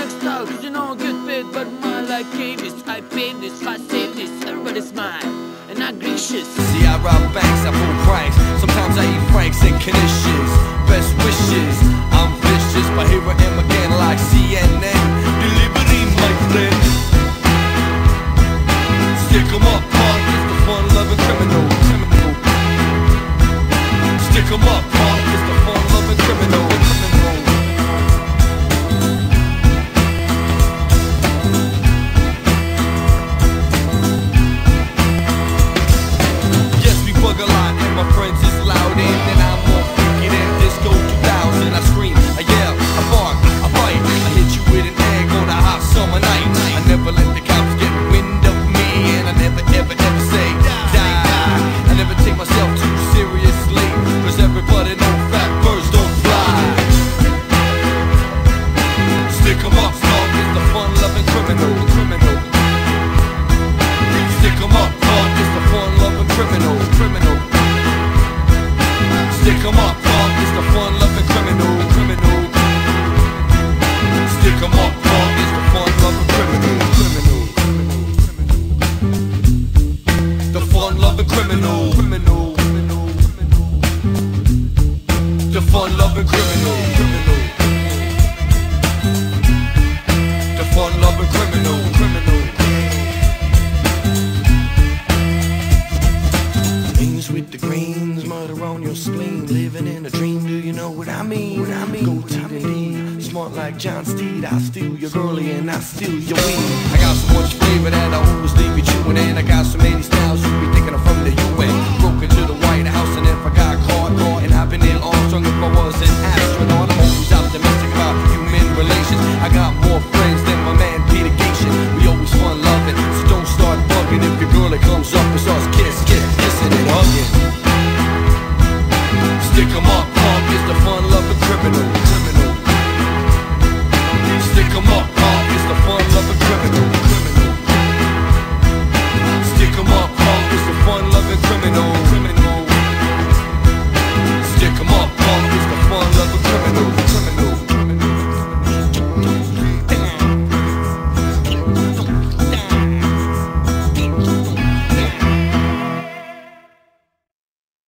like style, cause you know I get paid, but my life gave this. I paid this, I saved this, everybody's mine, and I gracious. See, I rob banks, I pull pranks. Sometimes I eat franks and conditions. Best wishes, I'm vicious, but here I am again like CNN. Delivery, my friend. Stick 'em up, punk, it's the fun-loving criminal. Stick 'em up, punk, it's the fun-loving criminal. Yes, we bug a lot and my friends is loud in, and I'm more freaky than Disco 2000. I scream, I yell, I bark, I bite, I hit you with an egg on a hot summer night. I never let the cops get wind of me, and I never ever ever say die. I never take myself too seriously, cause everybody know fat birds don't fly. Stick 'em up, punk, it's the fun-loving criminal. Stick 'em up, punk, it's the fun-loving criminal. Stick 'em up, punk, it's the fun-loving criminal. Stick 'em up, punk, it's the fun-loving criminal. The fun-loving criminal. The fun-loving criminal. The fun-loving criminal. Things with the greens, murder on your spleen, living in a dream. Do you know what I mean? Go Tommy D, smart like John Steed. I steal your girlie and I steal your weed. I